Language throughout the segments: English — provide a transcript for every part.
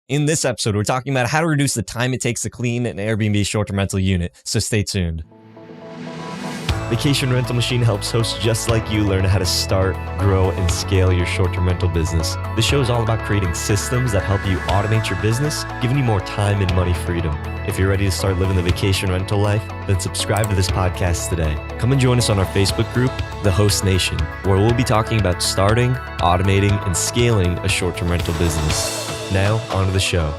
In this episode, we're talking about how to reduce the time it takes to clean an Airbnb short-term rental unit, so stay tuned. Vacation Rental Machine helps hosts just like you learn how to start, grow, and scale your short-term rental business. This show is all about creating systems that help you automate your business, giving you more time and money freedom. If you're ready to start living the vacation rental life, then subscribe to this podcast today. Come and join us on our Facebook group, The Host Nation, where we'll be talking about starting, automating, and scaling a short-term rental business. Now, on to the show.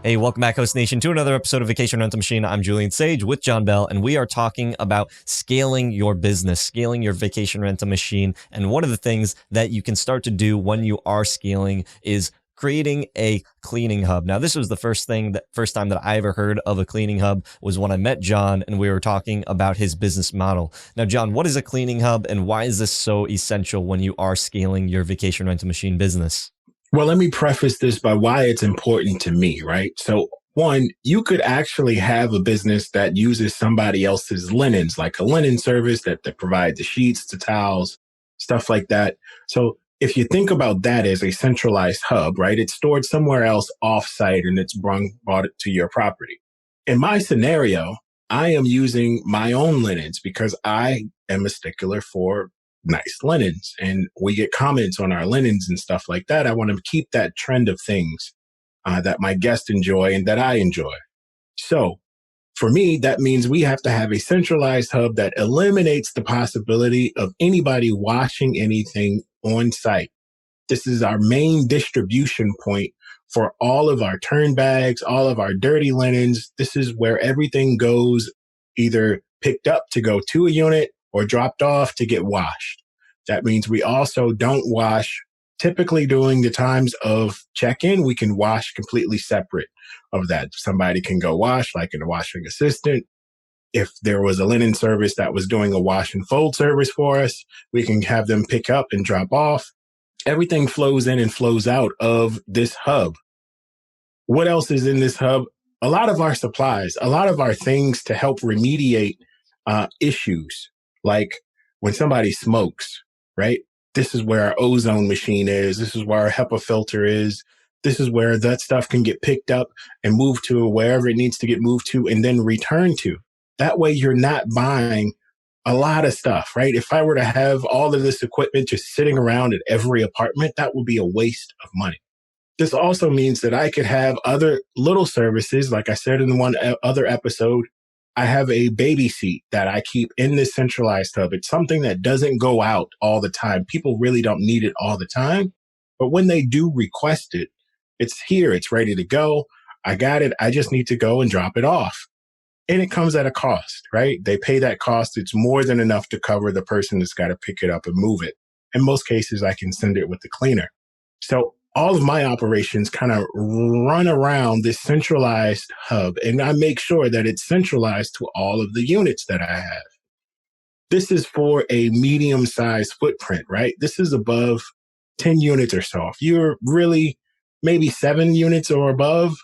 Hey, welcome back, Host Nation, to another episode of Vacation Rental Machine. I'm Julian Sage with John Bell, and we are talking about scaling your business, scaling your vacation rental machine. And one of the things that you can start to do when you are scaling is creating a cleaning hub. Now, this was the first time that I ever heard of a cleaning hub was when I met John and we were talking about his business model. Now, John, what is a cleaning hub and why is this so essential when you are scaling your vacation rental machine business? Well, let me preface this by why it's important to me, right? So one, you could actually have a business that uses somebody else's linens, like a linen service that provides the sheets, the towels, stuff like that. So if you think about that as a centralized hub, right, it's stored somewhere else off-site and it's brought to your property. In my scenario, I am using my own linens because I am a stickler for nice linens and we get comments on our linens and stuff like that. I want to keep that trend of things that my guests enjoy and that I enjoy. So for me, that means we have to have a centralized hub that eliminates the possibility of anybody washing anything on site. This is our main distribution point for all of our turn bags, all of our dirty linens. This is where everything goes, either picked up to go to a unit or dropped off to get washed. That means we also don't wash. Typically during the times of check-in, we can wash completely separate of that. Somebody can go wash, like a washing assistant. If there was a linen service that was doing a wash and fold service for us, we can have them pick up and drop off. Everything flows in and flows out of this hub. What else is in this hub? A lot of our supplies, a lot of our things to help remediate issues, like when somebody smokes, right? This is where our ozone machine is. This is where our HEPA filter is. This is where that stuff can get picked up and moved to wherever it needs to get moved to and then returned to. That way you're not buying a lot of stuff, right? If I were to have all of this equipment just sitting around at every apartment, that would be a waste of money. This also means that I could have other little services. Like I said in one other episode, I have a baby seat that I keep in this centralized hub. It's something that doesn't go out all the time. People really don't need it all the time. But when they do request it, it's here. It's ready to go. I got it. I just need to go and drop it off. And it comes at a cost, right? They pay that cost. It's more than enough to cover the person that's got to pick it up and move it. In most cases, I can send it with the cleaner. So all of my operations kind of run around this centralized hub, and I make sure that it's centralized to all of the units that I have. This is for a medium-sized footprint, right? This is above 10 units or so. If you're really maybe 7 units or above,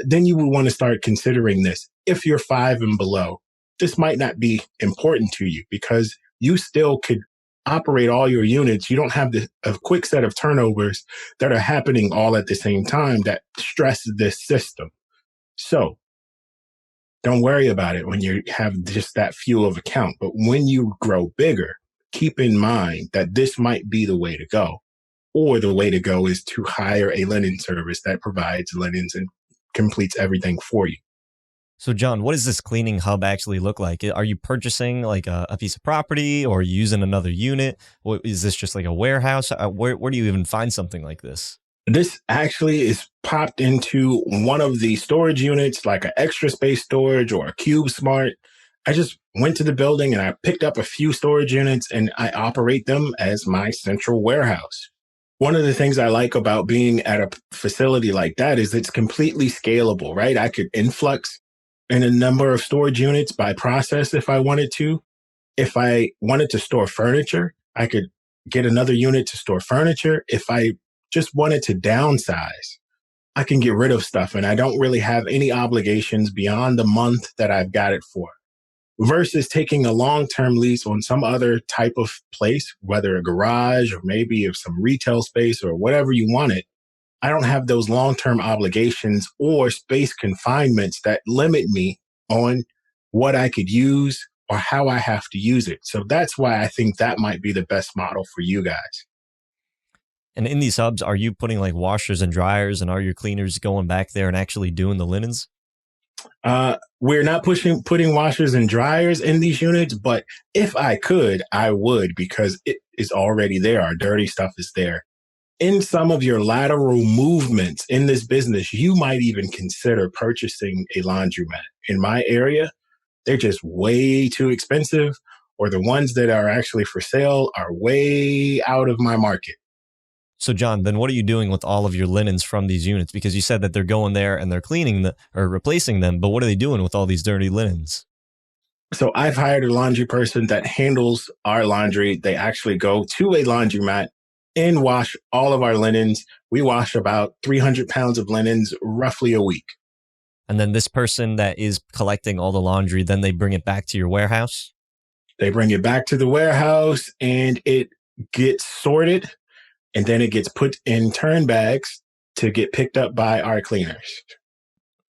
then you would want to start considering this. If you're 5 and below, this might not be important to you because you still could operate all your units. You don't have a quick set of turnovers that are happening all at the same time that stress this system. So don't worry about it when you have just that few of a count. But when you grow bigger, keep in mind that this might be the way to go. Or the way to go is to hire a linen service that provides linens and completes everything for you. So, John, what does this cleaning hub actually look like? Are you purchasing like a piece of property or are you using another unit? Or is this just like a warehouse? Where do you even find something like this? This actually is popped into one of the storage units, like an extra space storage or a Cube Smart. I just went to the building and I picked up a few storage units and I operate them as my central warehouse. One of the things I like about being at a facility like that is it's completely scalable, right? I could influx in a number of storage units by process if I wanted to. If I wanted to store furniture, I could get another unit to store furniture. If I just wanted to downsize, I can get rid of stuff and I don't really have any obligations beyond the month that I've got it for. versus taking a long-term lease on some other type of place, whether a garage or maybe if some retail space or whatever you wanted. I don't have those long-term obligations or space confinements that limit me on what I could use or how I have to use it. So that's why I think that might be the best model for you guys. And in these hubs, are you putting like washers and dryers, and are your cleaners going back there and actually doing the linens? We're not putting washers and dryers in these units, but if I could, I would because it is already there. Our dirty stuff is there. In some of your lateral movements in this business, you might even consider purchasing a laundromat. In my area, they're just way too expensive, or the ones that are actually for sale are way out of my market. So, John, then what are you doing with all of your linens from these units? Because you said that they're going there and they're cleaning or replacing them, but what are they doing with all these dirty linens? So I've hired a laundry person that handles our laundry. They actually go to a laundromat and wash all of our linens. We wash about 300 pounds of linens roughly a week. And then this person that is collecting all the laundry, then they bring it back to your warehouse? They bring it back to the warehouse and it gets sorted, and then it gets put in turn bags to get picked up by our cleaners.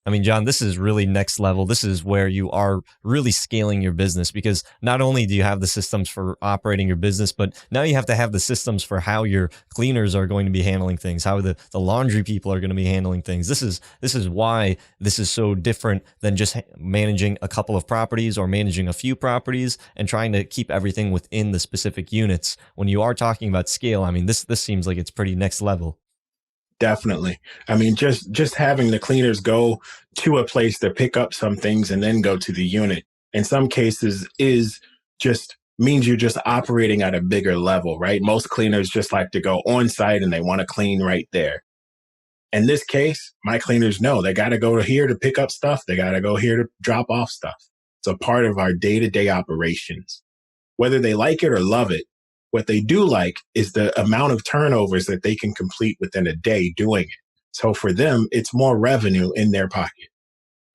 I mean, John, this is really next level. This is where you are really scaling your business, because not only do you have the systems for operating your business, but now you have to have the systems for how your cleaners are going to be handling things, how the laundry people are going to be handling things. This is why this is so different than just managing a couple of properties or managing a few properties and trying to keep everything within the specific units. When you are talking about scale, I mean, this seems like it's pretty next level. Definitely. I mean, just having the cleaners go to a place to pick up some things and then go to the unit in some cases is just means you're just operating at a bigger level, right? Most cleaners just like to go on site and they want to clean right there. In this case, my cleaners know they got to go here to pick up stuff. They got to go here to drop off stuff. It's a part of our day-to-day operations. Whether they like it or love it, what they do like is the amount of turnovers that they can complete within a day doing it. So for them, it's more revenue in their pocket.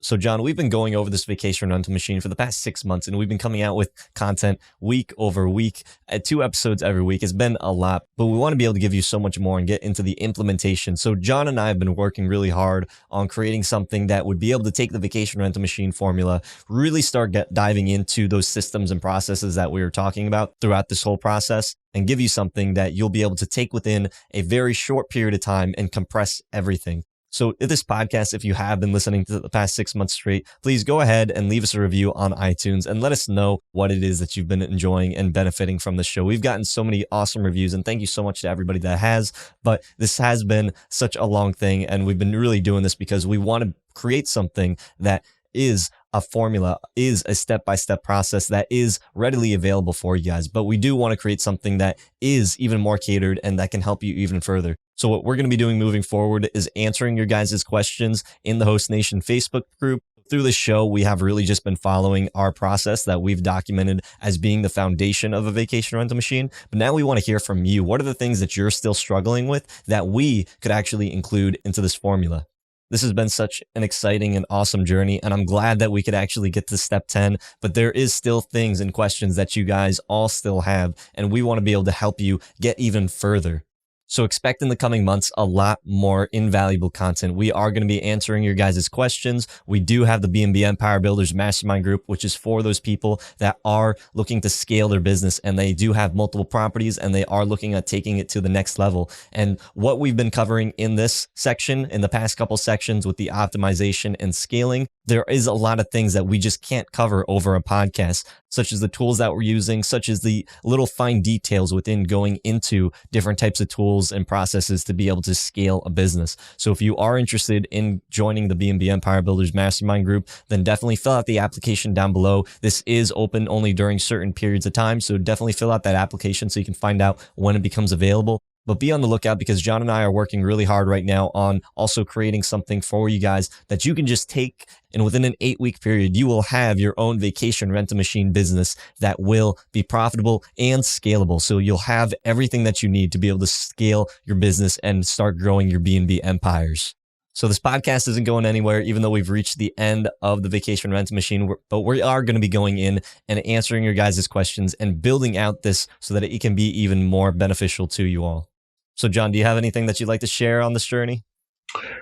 So, John, we've been going over this vacation rental machine for the past 6 months, and we've been coming out with content week over week at 2 episodes every week. It's been a lot, but we want to be able to give you so much more and get into the implementation. So John and I have been working really hard on creating something that would be able to take the vacation rental machine formula, really start diving into those systems and processes that we were talking about throughout this whole process, and give you something that you'll be able to take within a very short period of time and compress everything. So this podcast, if you have been listening to the past 6 months straight, please go ahead and leave us a review on iTunes and let us know what it is that you've been enjoying and benefiting from the show. We've gotten so many awesome reviews, and thank you so much to everybody that has, but this has been such a long thing, and we've been really doing this because we want to create something that is a formula, is a step-by-step process that is readily available for you guys. But we do want to create something that is even more catered and that can help you even further. So what we're going to be doing moving forward is answering your guys' questions in the Host Nation Facebook group. Through this show, we have really just been following our process that we've documented as being the foundation of a vacation rental machine. But now we want to hear from you. What are the things that you're still struggling with that we could actually include into this formula? This has been such an exciting and awesome journey, and I'm glad that we could actually get to step 10, but there is still things and questions that you guys all still have, and we want to be able to help you get even further. So expect in the coming months a lot more invaluable content. We are going to be answering your guys' questions. We do have the B&B Empire Builders Mastermind Group, which is for those people that are looking to scale their business, and they do have multiple properties and they are looking at taking it to the next level. And what we've been covering in this section, in the past couple sections with the optimization and scaling, there is a lot of things that we just can't cover over a podcast, such as the tools that we're using, such as the little fine details within going into different types of tools and processes to be able to scale a business. So if you are interested in joining the B&B Empire Builders Mastermind Group, then definitely fill out the application down below. This is open only during certain periods of time, so definitely fill out that application so you can find out when it becomes available. But be on the lookout, because John and I are working really hard right now on also creating something for you guys that you can just take, and within an 8-week period, you will have your own vacation rental machine business that will be profitable and scalable. So you'll have everything that you need to be able to scale your business and start growing your B&B empires. So this podcast isn't going anywhere, even though we've reached the end of the vacation rental machine, but we are going to be going in and answering your guys' questions and building out this so that it can be even more beneficial to you all. So John, do you have anything that you'd like to share on this journey?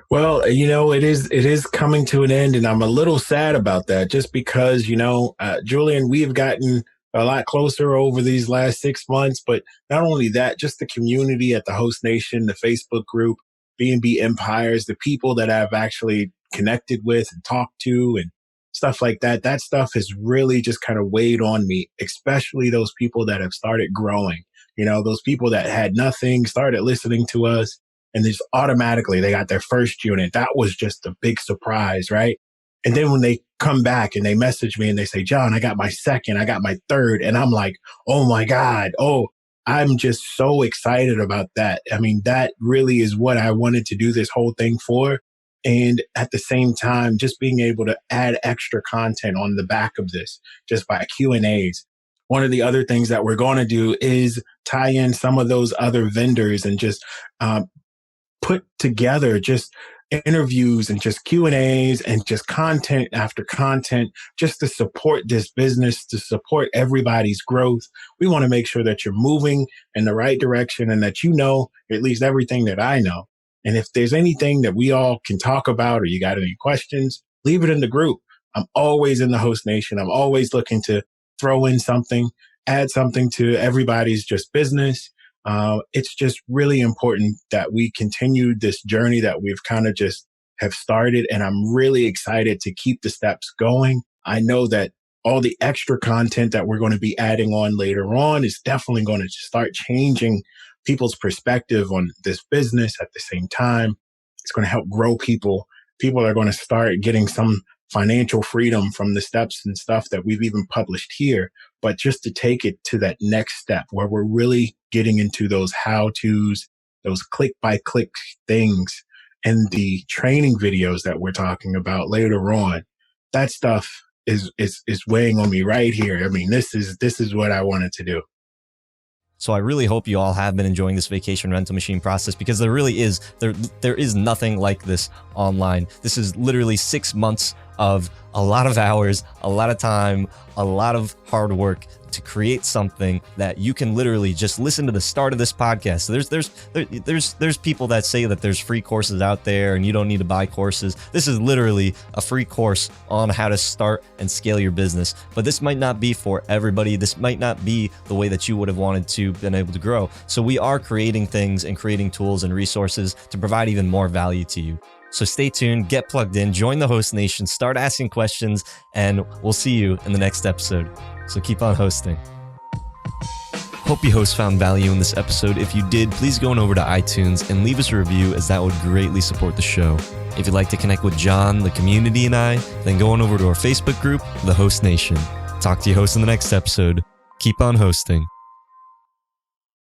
Well, it is coming to an end, and I'm a little sad about that, just because, Julian, we've gotten a lot closer over these last 6 months. But not only that, just the community at the Host Nation, the Facebook group, B&B Empires, the people that I've actually connected with and talked to and stuff like that. That stuff has really just kind of weighed on me, especially those people that have started growing. Those people that had nothing, started listening to us, and just automatically they got their first unit. That was just a big surprise, right? And then when they come back and they message me and they say, John, I got my second, I got my third. And I'm like, oh my God. Oh, I'm just so excited about that. I mean, that really is what I wanted to do this whole thing for. And at the same time, just being able to add extra content on the back of this, just by Q&As. One of the other things that we're going to do is tie in some of those other vendors and just put together just interviews and just Q&As and just content after content, just to support this business, to support everybody's growth. We want to make sure that you're moving in the right direction and that you know at least everything that I know. And if there's anything that we all can talk about or you got any questions, leave it in the group. I'm always in the Host Nation. I'm always looking to throw in something, add something to everybody's just business. It's just really important that we continue this journey that we've kind of just have started. And I'm really excited to keep the steps going. I know that all the extra content that we're going to be adding on later on is definitely going to start changing people's perspective on this business. At the same time, it's going to help grow people. People are going to start getting some financial freedom from the steps and stuff that we've even published here, but just to take it to that next step where we're really getting into those how-tos, those click-by-click things, and the training videos that we're talking about later on. That stuff is weighing on me right here. I mean, this is what I wanted to do. So I really hope you all have been enjoying this vacation rental machine process, because there really is, there is nothing like this online. This is literally 6 months of a lot of hours, a lot of time, a lot of hard work to create something that you can literally just listen to the start of this podcast. So there's people that say that there's free courses out there and you don't need to buy courses. This is literally a free course on how to start and scale your business. But this might not be for everybody. This might not be the way that you would have wanted to been able to grow. So we are creating things and creating tools and resources to provide even more value to you. So stay tuned, get plugged in, join the Host Nation, start asking questions, and we'll see you in the next episode. So keep on hosting. Hope you hosts found value in this episode. If you did, please go on over to iTunes and leave us a review, as that would greatly support the show. If you'd like to connect with John, the community, and I, then go on over to our Facebook group, The Host Nation. Talk to you hosts in the next episode. Keep on hosting.